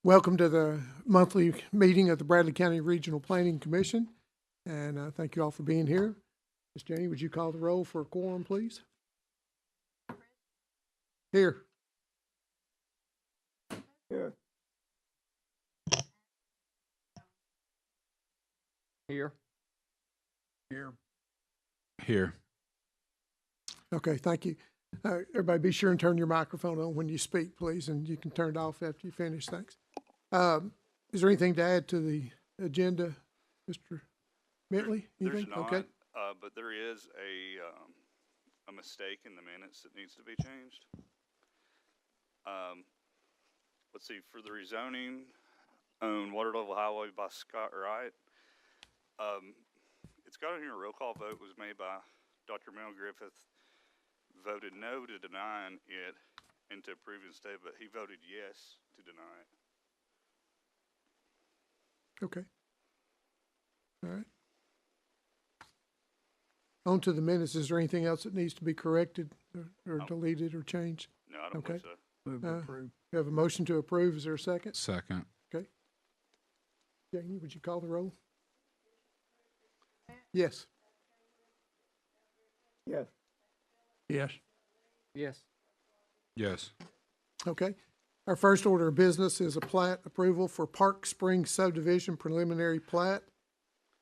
Welcome to the monthly meeting of the Bradley County Regional Planning Commission, and thank you all for being here. Ms. Janie, would you call the roll for a quorum, please? Here. Here. Here. Here. Here. Okay, thank you. Everybody be sure and turn your microphone on when you speak, please, and you can turn it off after you finish. Thanks. Is there anything to add to the agenda, Mr. Bentley? There's Anything? not, Okay. but there is a mistake in the minutes that needs to be changed. Let's see, for the rezoning on Water Level Highway by Scott Wright, it's got in here a roll call vote was made by Dr. Mel Griffith, voted no to denying it and to approve instead, but he voted yes to deny it. Okay. All right. On to the minutes. Is there anything else that needs to be corrected or deleted or changed? No, I don't Okay. believe so. Move approved. We have a motion to approve. Is there a second? Second. Janie, would you call the roll? Yes. Yes. Yes. Yes. Yes. Okay. Our first order of business is a plat approval for Park Springs subdivision preliminary plat.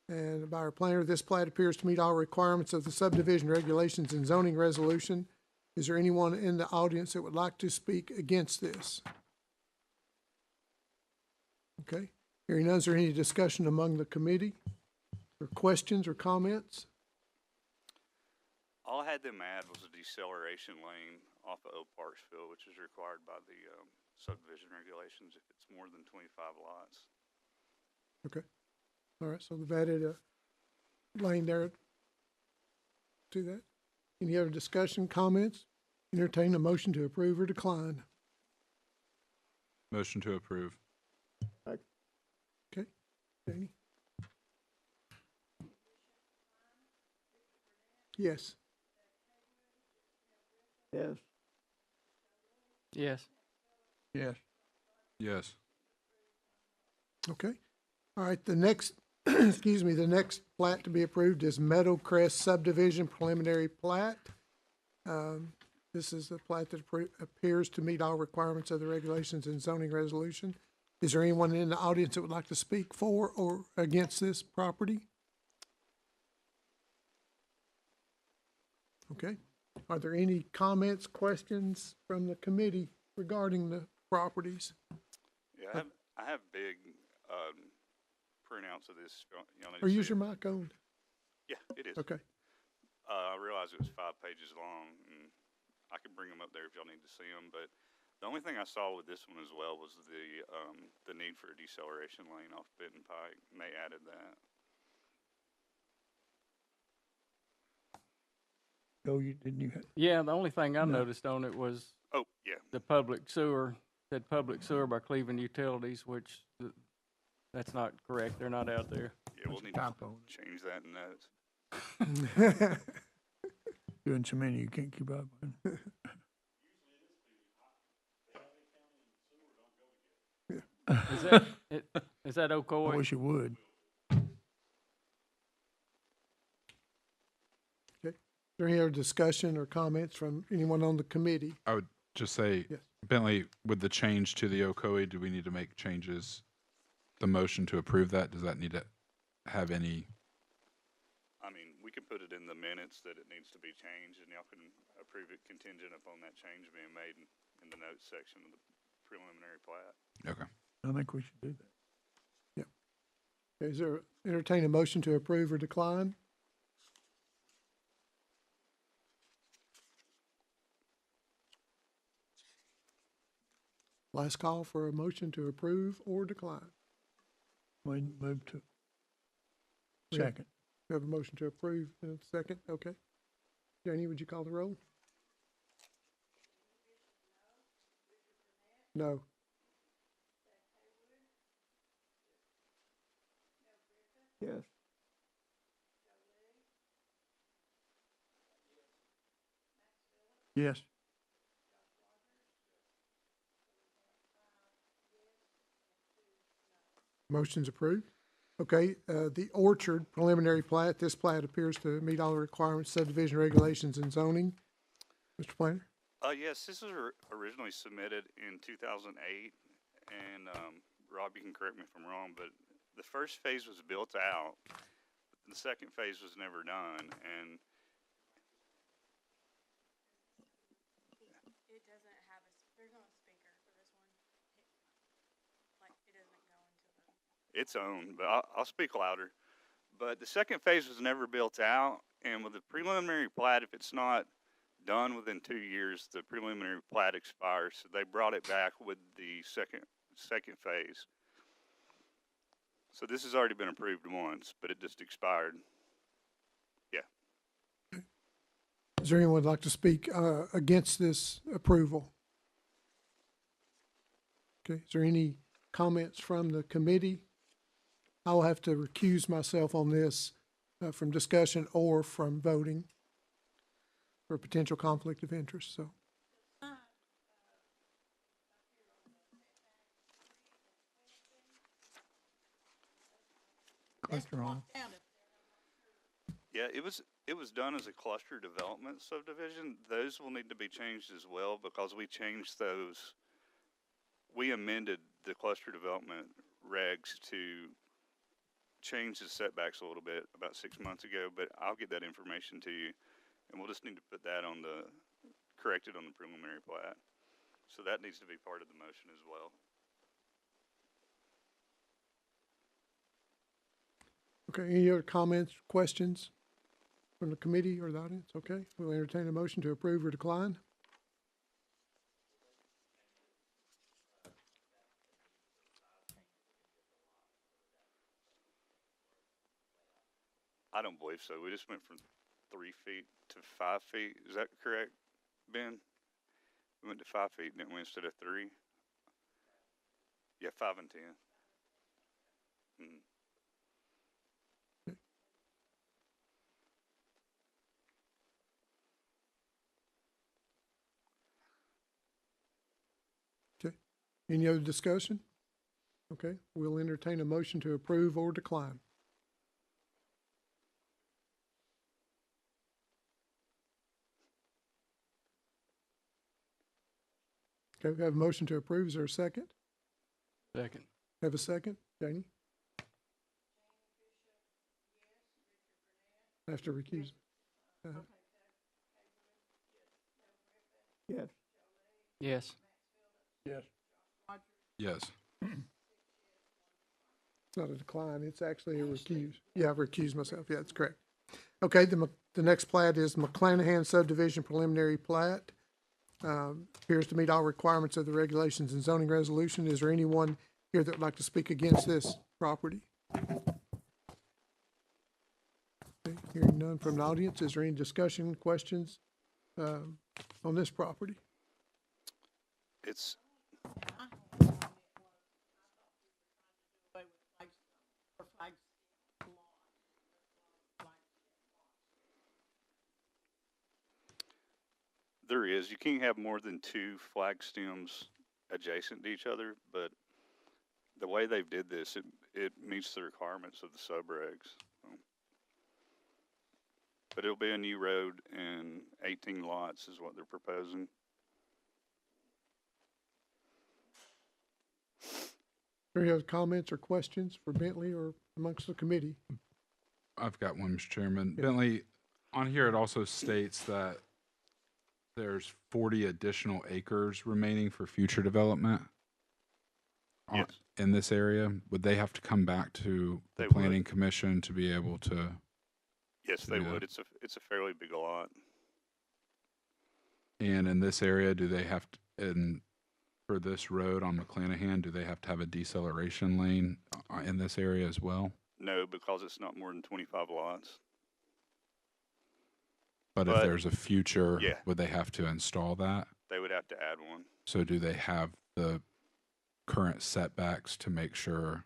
And by our planner, this plat appears to meet all requirements of the subdivision regulations and zoning resolution. Is there anyone in the audience that would like to speak against this? Okay. Hearing none, is there any discussion among the committee or questions or comments? All I had them add was a deceleration lane off of Oak Parksville, which is required by the subdivision regulations if it's more than 25 lots. Okay. All right, so they've added a lane there to that. Any other discussion, comments? Entertain a motion to approve or decline. Motion to approve. Okay, Janie? Yes. Yes. Yes. Yes. Yes. Okay. All right, the next, excuse me, the next plat to be approved is Meadow Crest subdivision preliminary plat. This is the plat that appears to meet all requirements of the regulations and zoning resolution. Is there anyone in the audience that would like to speak for or against this property? Okay. Are there any comments, questions from the committee regarding the properties? Yeah, I have big printouts of this. Y'all need to Or see use it. your mic on? Yeah, it is. Okay. I realized it was 5 pages long, and I can bring them up there if y'all need to see them. But the only thing I saw with this one as well was the need for a deceleration lane off Benton Pike, and they added that. Oh, you didn't. Yeah, the only thing I No. noticed on it was Oh, yeah. the public sewer, said public sewer by Cleveland Utilities, which that's not correct. They're not out there. Yeah, we'll need Typo. to change that in notes. Doing so many, you can't keep up. Is that I Ocoee? wish you would. Is there any other discussion or comments from anyone on the committee? I would just say, Yes. Bentley, with the change to the Ocoee, do we need to make changes? The motion to approve that, does that need to have any? I mean, we can put it in the minutes that it needs to be changed, and y'all can approve it contingent upon that change being made in the notes section of the preliminary plat. Okay. I think we should do that. Is there, entertain a motion to approve or decline? Last call for a motion to approve or decline. We move to We have- second. We have a motion to approve in a second, okay. Janie, would you call the roll? No. Yes. Yes. Motion's approved. Okay, the Orchard preliminary plat, this plat appears to meet all the requirements, subdivision regulations and zoning. Mr. Planner? Yes, this was originally submitted in 2008, and Rob, you can correct me if I'm wrong, but the first phase was built out. The second phase was never done, and It doesn't have a, there's no speaker for this one. Like, it doesn't go into the. it's owned, but I'll speak louder. But the second phase was never built out, and with the preliminary plat, if it's not done within 2 years, the preliminary plat expires. So they brought it back with the second phase. So this has already been approved once, but it just expired. Is there anyone who'd like to speak against this approval? Okay, is there any comments from the committee? I'll have to recuse myself on this from discussion or from voting for potential conflict of interest, so. Cluster on. Yeah, it was done as a cluster development subdivision. Those will need to be changed as well because we changed those. We amended the cluster development regs to change the setbacks a little bit about 6 months ago, but I'll get that information to you, and we'll just need to put that on corrected on the preliminary plat. So that needs to be part of the motion as well. Okay, any other comments, questions from the committee or the audience? Okay, we'll entertain a motion to approve or decline. I don't believe so. We just went from 3 feet to 5 feet. Is that correct, Ben? We went to 5 feet, didn't we, instead of 3? Yeah, 5 and 10. Mm. Any other discussion? Okay, we'll entertain a motion to approve or decline. Okay, we have a motion to approve. Is there a second? Second. Have a second? Janie? I have to recuse. Yes. Yes. Yes. Yes. It's not a decline, it's actually a recuse. Yeah, I've recused myself. Yeah, that's correct. Okay, the next plat is McClanahan subdivision preliminary plat. Appears to meet all requirements of the regulations and zoning resolution. Is there anyone here that would like to speak against this property? Okay, hearing none from the audience, is there any discussion, questions on this property? It's there is. You can't have more than 2 flag stems adjacent to each other, but the way they've did this, it meets the requirements of the subregs. But it'll be a new road and 18 lots is what they're proposing. Any other comments or questions for Bentley or amongst the committee? I've got one, Mr. Chairman. Yeah. Bentley, on here it also states that there's 40 additional acres remaining for future development Yes. in this area. Would they have to come back to They the would. planning commission to be able to? Yes, they Yeah. would. It's a fairly big lot. And in this area, do they have to, and for this road on McClanahan, do they have to have a deceleration lane in this area as well? No, because it's not more than 25 lots. But if But- there's a future, Yeah. would they have to install that? They would have to add one. So do they have the current setbacks to make sure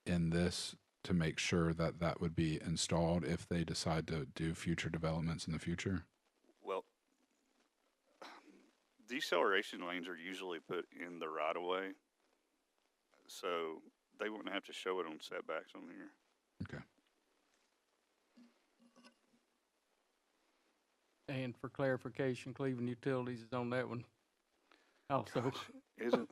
in this, to make sure that that would be installed if they decide to do future developments in the future? Well, deceleration lanes are usually put in the right of way. So they wouldn't have to show it on setbacks on here. Okay. And for clarification, Cleveland Utilities is on that one also. Is it?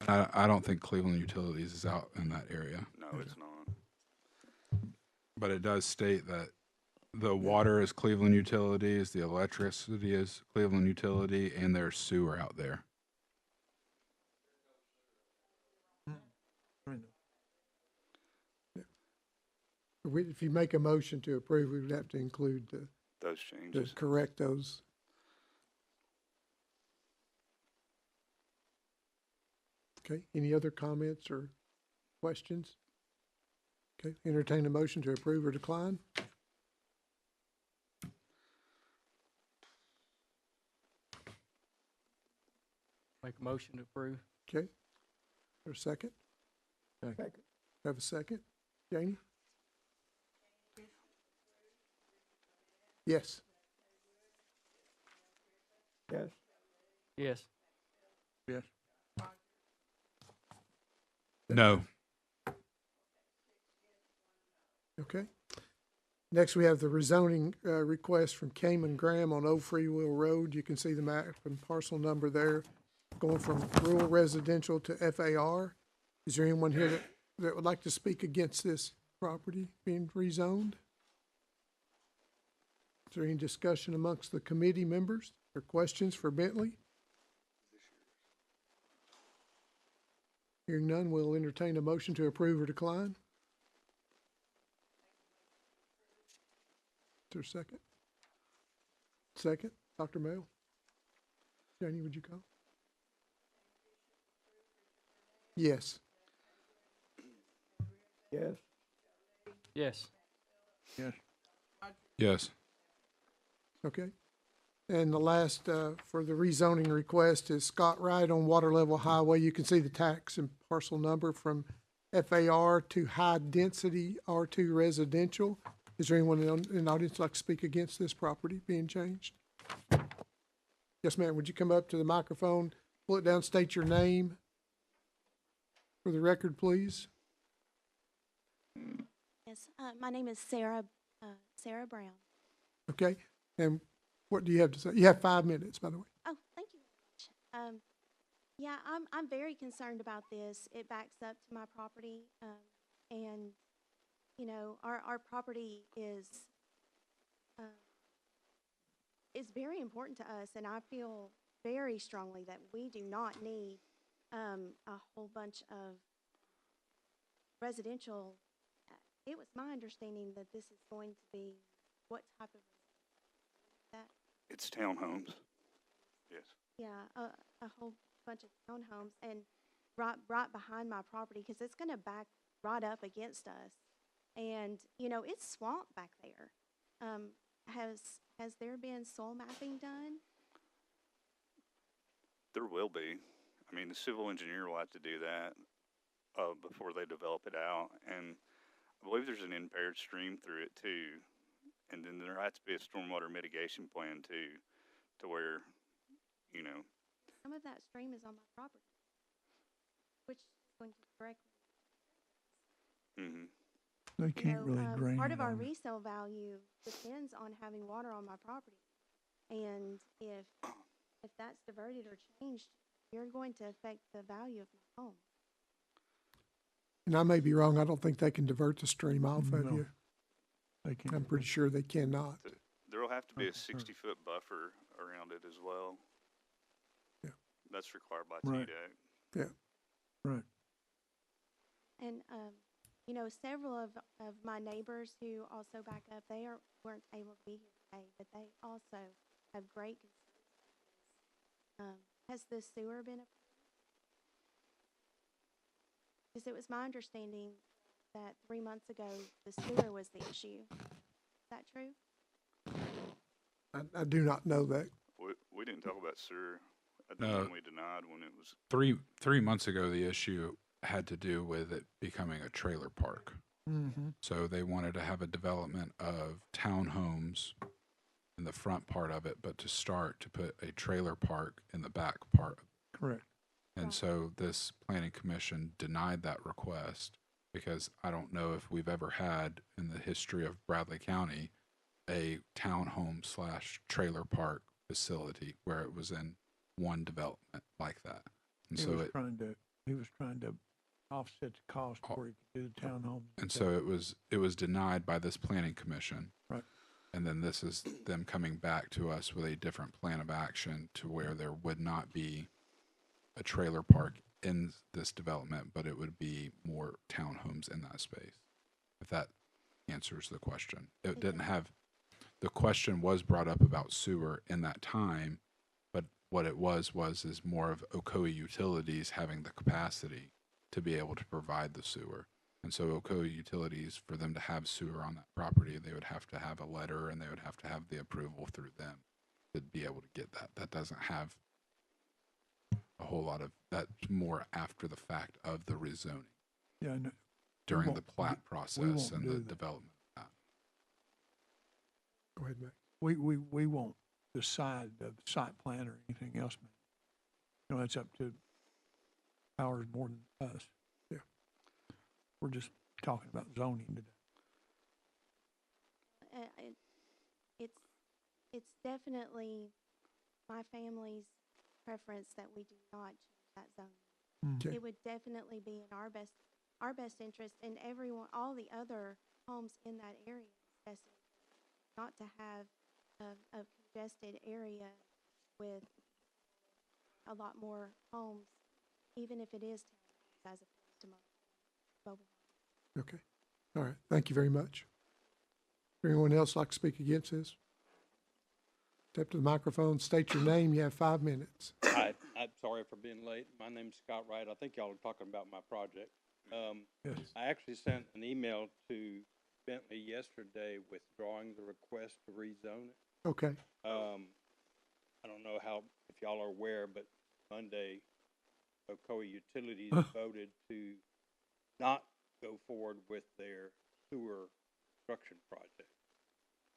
I don't think Cleveland Utilities is out in that area, No, it's not. but it does state that the water is Cleveland Utilities, the electricity is Cleveland Utility, and there's sewer out there. If you make a motion to approve, we would have to include Those to changes. correct those. Okay, any other comments or questions? Okay, entertain a motion to approve or decline. Make a motion to approve. Okay, or a second? Second. Have a second? Janie? Yes. Yes. Yes. Yes. No. Okay. Next, we have the rezoning request from Cayman Graham on Old Freewheel Road. You can see the map and parcel number there, going from rural residential to FAR. Is there anyone here that would like to speak against this property being rezoned? Is there any discussion amongst the committee members or questions for Bentley? Hearing none, we'll entertain a motion to approve or decline. Is there a second? Second, Dr. Mayo? Janie, would you call? Yes. Yes. Yes. Yes. Yes. Okay. And the last, for the rezoning request is Scott Wright on Water Level Highway. You can see the tax and parcel number from FAR to high density R2 residential. Is there anyone in the audience like to speak against this property being changed? Yes, ma'am. Would you come up to the microphone, pull it down, state your name for the record, please? Yes, my name is Sarah Brown. Okay. And what do you have to say? You have 5 minutes, by the way. Oh, thank you very much. Yeah, I'm very concerned about this. It backs up to my property, and you know, our property is very important to us, and I feel very strongly that we do not need a whole bunch of residential. It was my understanding that this is going to be what type of that? It's townhomes. Yes. Yeah, a whole bunch of townhomes and right behind my property, because it's gonna back right up against us. And, you know, it's swamp back there. Has there been soil mapping done? There will be. I mean, the civil engineer will have to do that before they develop it out. And I believe there's an impaired stream through it too. And then there has to be a stormwater mitigation plan too, to where, you know. Some of that stream is on my property, which is going to directly. Mm-hmm. They can't really drain Part it of our on- resale value depends on having water on my property. And if that's diverted or changed, you're going to affect the value of my home. And I may be wrong. I don't think they can divert the stream off of No. you. They can't. I'm pretty sure they cannot. There will have to be a Okay, sure. 60-foot buffer around it as well. Yeah. That's required by Right. TDEC. Right. And, you know, several of my neighbors who also back up, weren't able to be here today, but they also have great concerns. Has the sewer been approved? Because it was my understanding that 3 months ago, the sewer was the issue. Is that true? I do not know that. We didn't talk about sewer. I think No. when we denied when it was. 3 months ago, the issue had to do with it becoming a trailer park. Mm-hmm. So they wanted to have a development of townhomes in the front part of it, but to start to put a trailer park in the back part. Correct. And Right. so this planning commission denied that request because I don't know if we've ever had in the history of Bradley County a townhome / trailer park facility where it was in one development like that. And He so was it, trying to offset the cost where he could do the townhome. and so it was denied by this planning commission. Right. And then this is them coming back to us with a different plan of action to where there would not be a trailer park in this development, but it would be more townhomes in that space. If that answers the question. It didn't have, the question was brought up about sewer in that time, but what it was is more of Ocoee Utilities having the capacity to be able to provide the sewer. And so Ocoee Utilities, for them to have sewer on that property, they would have to have a letter and they would have to have the approval through them to be able to get that. That doesn't have a whole lot of, that's more after the fact of the rezoning Yeah, no, during the won't- plat we process won't and do the that. development. of that. Go ahead, Mac. we won't decide the site plan or anything else, man. You know, that's up to ours more than us. Yeah. We're just talking about zoning today. It's definitely my family's preference that we do not change that zone. Okay. It would definitely be in our best interest and everyone, all the other homes in that area, best interest, not to have a congested area with a lot more homes, even if it is townhomes as opposed to mobile homes. Okay. All right. Thank you very much. Anyone else like to speak against this? Step to the microphone, state your name. You have 5 minutes. Hi, I'm sorry for being late. My name's Scott Wright. I think y'all are talking about my project. Yes. I actually sent an email to Bentley yesterday withdrawing the request to rezone it. Okay. I don't know if y'all are aware, but Monday, Ocoee Utilities voted to not go forward with their sewer construction project.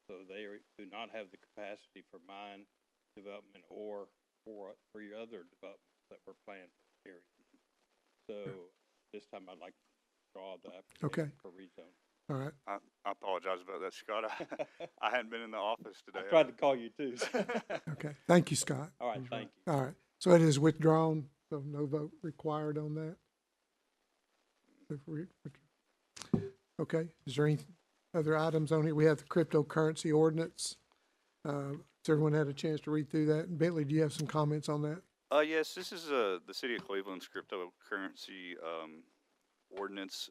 So they do not have the capacity for mine development or for your other developments that were planned for the area. So this time I'd like to draw the Okay. application for rezone. All right. I apologize about that, Scott. I hadn't been in the office I today. tried to call you too. Okay. Thank you, Scott. All right, thank you. All right. So it is withdrawn, so no vote required on that? Okay. Is there any other items on here? We have the cryptocurrency ordinance. Has everyone had a chance to read through that? And Bentley, do you have some comments on that? Yes, this is the city of Cleveland's cryptocurrency ordinance.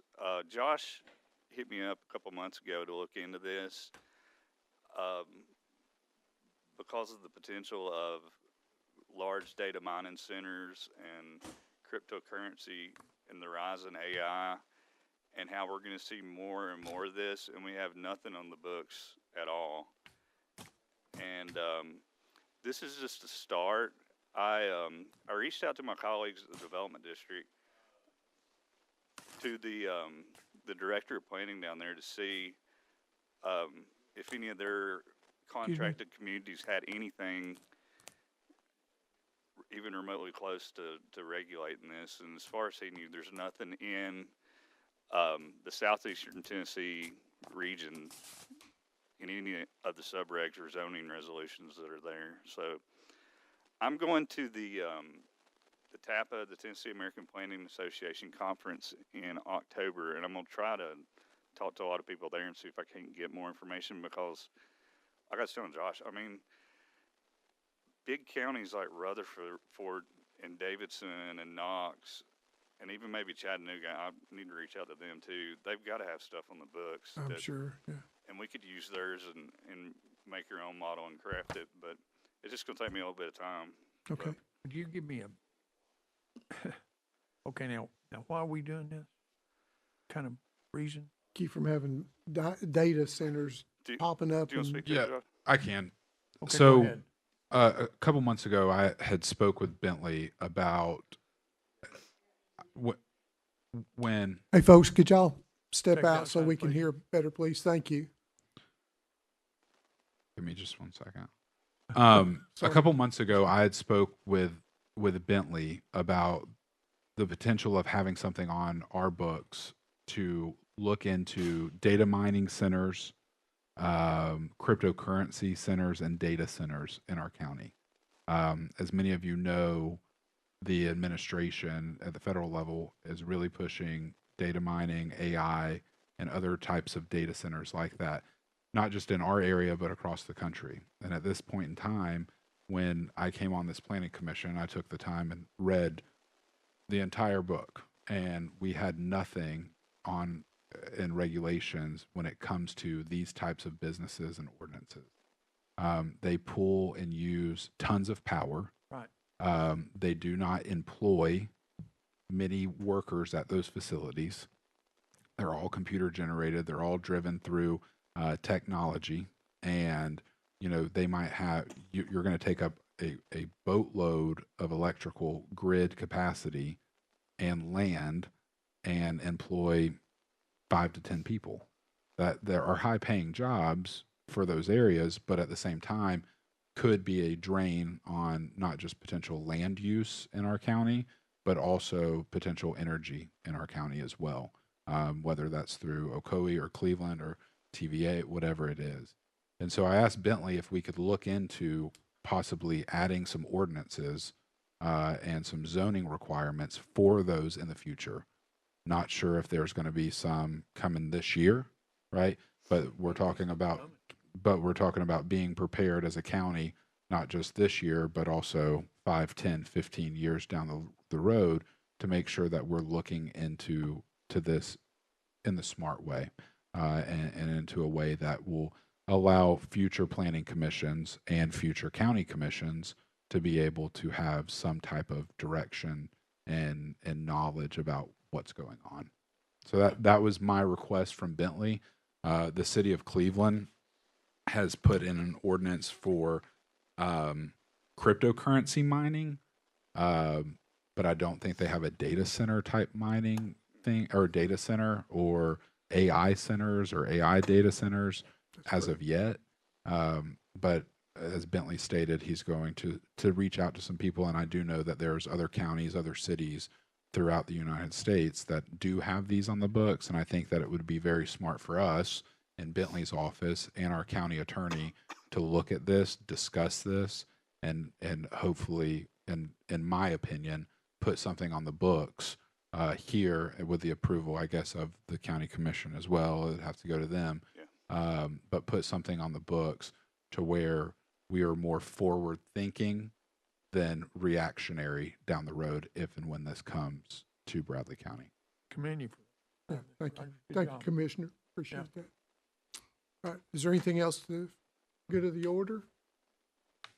Josh hit me up a couple months ago to look into this because of the potential of large data mining centers and cryptocurrency and the rise in AI and how we're going to see more and more of this, and we have nothing on the books at all. And this is just a start. I reached out to my colleagues at the development district, to the director of planning down there to see if any of their contracted communities had anything even remotely close to regulating this. And as far as he knew, there's nothing in the southeastern Tennessee region in any of the subregs or zoning resolutions that are there. So I'm going to the TAPA, the Tennessee American Planning Association conference in October, and I'm going to try to talk to a lot of people there and see if I can get more information, because like I was telling Josh, I mean, big counties like Rutherford and Davidson and Knox and even maybe Chattanooga, I need to reach out to them too. They've got to have stuff on the books. I'm sure, yeah. And we could use theirs and make your own model and craft it, but it's just going to take me a little bit of time. Okay. Could you give me a, okay, now why are we doing this? Kind of reason? Keep from having data centers Do popping up. you want to and- speak to Yeah. it, Josh? I can. Okay, go So, ahead. a couple months ago, I had spoke with Bentley about when Hey, folks, could y'all step Check out so outside, we can please. hear better, please? Thank you. Give me just 1 second. A Sorry. couple months ago, I had spoke with Bentley about the potential of having something on our books to look into data mining centers, cryptocurrency centers, and data centers in our county. As many of you know, the administration at the federal level is really pushing data mining, AI, and other types of data centers like that, not just in our area, but across the country. And at this point in time, when I came on this planning commission, I took the time and read the entire book, and we had nothing on in regulations when it comes to these types of businesses and ordinances. They pull and use tons of power. Right. They do not employ many workers at those facilities. They're all computer generated. They're all driven through technology, and they might have you're going to take up a boatload of electrical grid capacity and land and employ 5 to 10 people. That there are high paying jobs for those areas, but at the same time could be a drain on not just potential land use in our county, but also potential energy in our county as well, whether that's through Ocoee or Cleveland or TVA, whatever it is. And so I asked Bentley if we could look into possibly adding some ordinances and some zoning requirements for those in the future. Not sure if there's going to be some coming this year, right? But we're talking about being prepared as a county, not just this year, but also 5, 10, 15 years down the road, to make sure that we're looking into this in the smart way, and into a way that will allow future planning commissions and future county commissions to be able to have some type of direction and knowledge about what's going on. So that was my request from Bentley. The city of Cleveland has put in an ordinance for cryptocurrency mining, but I don't think they have a data center type mining thing, or data center, or AI centers or AI data centers as of yet. But as Bentley stated, he's going to reach out to some people, and I do know that there's other counties, other cities throughout the United States that do have these on the books, and I think that it would be very smart for us in Bentley's office and our county attorney to look at this, discuss this, and hopefully, in my opinion, put something on the books here with the approval, I guess, of the county commission as well. It'd have to go to them. Yeah. But put something on the books to where we are more forward thinking than reactionary down the road if and when this comes to Bradley County. Commend you for Yeah, that. thank you. Good Thank you, job. Commissioner. Appreciate that. All right, is there anything else to good of the order?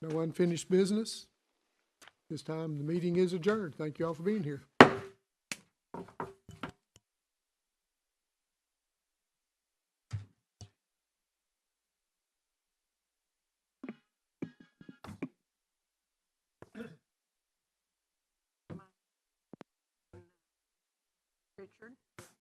No unfinished business? This time, the meeting is adjourned. Thank you all for being here. Richard?